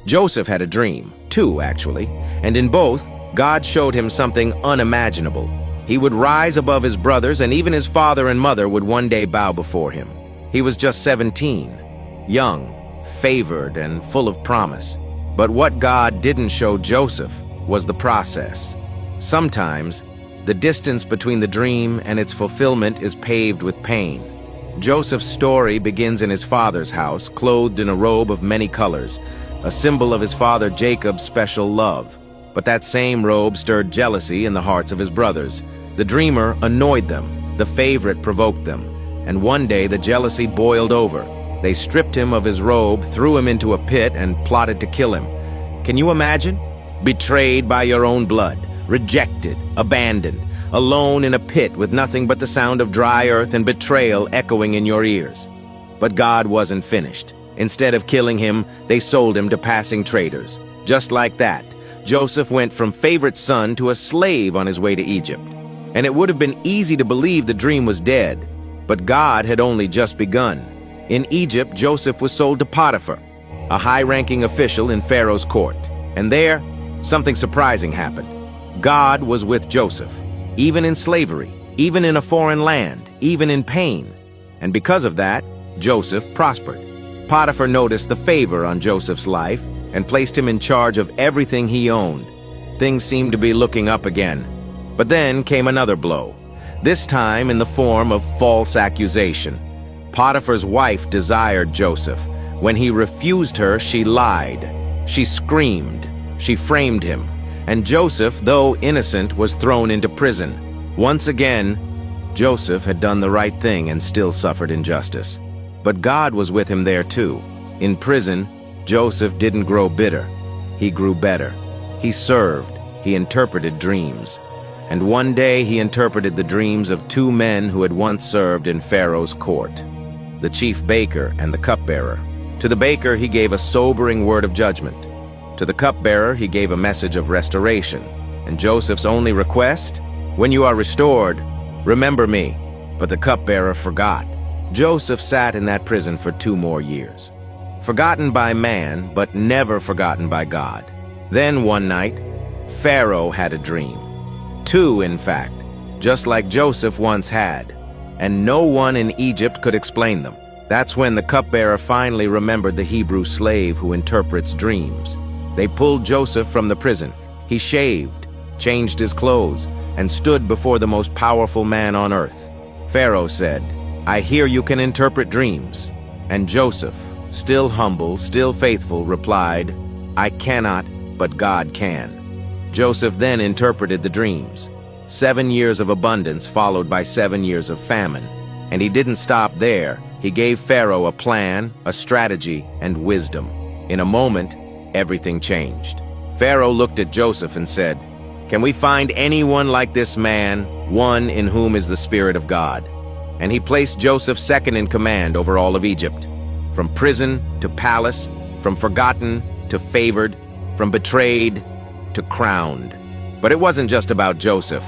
Joseph had a dream, two actually, and in both, God showed him something unimaginable. He would rise above his brothers, and even his father and mother would one day bow before him. He was just 17, young, favored, and full of promise. But what God didn't show Joseph was the process. Sometimes, the distance between the dream and its fulfillment is paved with pain. Joseph's story begins in his father's house, clothed in a robe of many colors, a symbol of his father Jacob's special love. But that same robe stirred jealousy in the hearts of his brothers. The dreamer annoyed them, the favorite provoked them, and one day the jealousy boiled over. They stripped him of his robe, threw him into a pit, and plotted to kill him. Can you imagine? Betrayed by your own blood, rejected, abandoned, alone in a pit with nothing but the sound of dry earth and betrayal echoing in your ears. But God wasn't finished. Instead of killing him, they sold him to passing traders. Just like that, Joseph went from favorite son to a slave on his way to Egypt. And it would have been easy to believe the dream was dead, but God had only just begun. In Egypt, Joseph was sold to Potiphar, a high-ranking official in Pharaoh's court. And there, something surprising happened. God was with Joseph, even in slavery, even in a foreign land, even in pain. And because of that, Joseph prospered. Potiphar noticed the favor on Joseph's life and placed him in charge of everything he owned. Things seemed to be looking up again. But then came another blow, this time in the form of false accusation. Potiphar's wife desired Joseph. When he refused her, she lied. She screamed. She framed him. And Joseph, though innocent, was thrown into prison. Once again, Joseph had done the right thing and still suffered injustice. But God was with him there too. In prison, Joseph didn't grow bitter. He grew better. He served. He interpreted dreams. And one day he interpreted the dreams of two men who had once served in Pharaoh's court, the chief baker and the cupbearer. To the baker he gave a sobering word of judgment. To the cupbearer he gave a message of restoration. And Joseph's only request? When you are restored, remember me. But the cupbearer forgot. Joseph sat in that prison for 2 more years. Forgotten by man, but never forgotten by God. Then one night, Pharaoh had a dream. 2, in fact, just like Joseph once had. And no one in Egypt could explain them. That's when the cupbearer finally remembered the Hebrew slave who interprets dreams. They pulled Joseph from the prison. He shaved, changed his clothes, and stood before the most powerful man on earth. Pharaoh said, "I hear you can interpret dreams." And Joseph, still humble, still faithful, replied, "I cannot, but God can." Joseph then interpreted the dreams. 7 years of abundance followed by 7 years of famine. And he didn't stop there. He gave Pharaoh a plan, a strategy, and wisdom. In a moment, everything changed. Pharaoh looked at Joseph and said, "Can we find anyone like this man, one in whom is the Spirit of God?" And he placed Joseph second in command over all of Egypt. From prison to palace, from forgotten to favored, from betrayed to crowned. But it wasn't just about Joseph.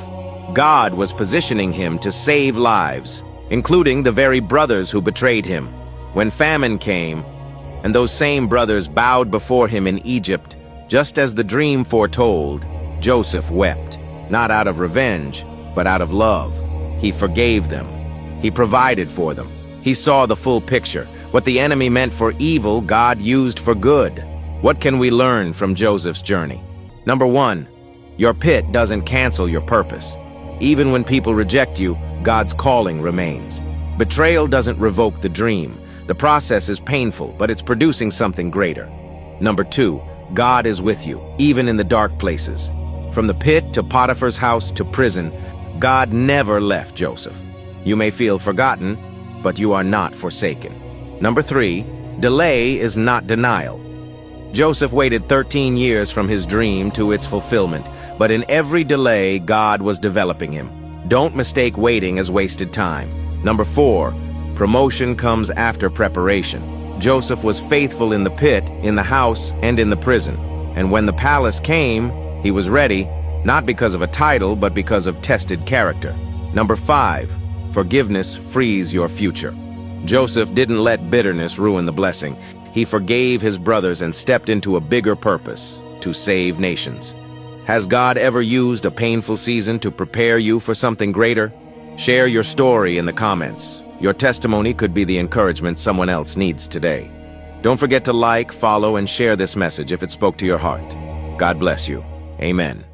God was positioning him to save lives, including the very brothers who betrayed him. When famine came, and those same brothers bowed before him in Egypt, just as the dream foretold, Joseph wept, not out of revenge, but out of love. He forgave them. He provided for them. He saw the full picture. What the enemy meant for evil, God used for good. What can we learn from Joseph's journey? Number 1, your pit doesn't cancel your purpose. Even when people reject you, God's calling remains. Betrayal doesn't revoke the dream. The process is painful, but it's producing something greater. Number 2, God is with you, even in the dark places. From the pit to Potiphar's house to prison, God never left Joseph. You may feel forgotten, but you are not forsaken. Number 3, delay is not denial. Joseph waited 13 years from his dream to its fulfillment, but in every delay, God was developing him. Don't mistake waiting as wasted time. Number 4, promotion comes after preparation. Joseph was faithful in the pit, in the house, and in the prison. And when the palace came, he was ready, not because of a title, but because of tested character. Number 5, forgiveness frees your future. Joseph didn't let bitterness ruin the blessing. He forgave his brothers and stepped into a bigger purpose, to save nations. Has God ever used a painful season to prepare you for something greater? Share your story in the comments. Your testimony could be the encouragement someone else needs today. Don't forget to like, follow, and share this message if it spoke to your heart. God bless you. Amen.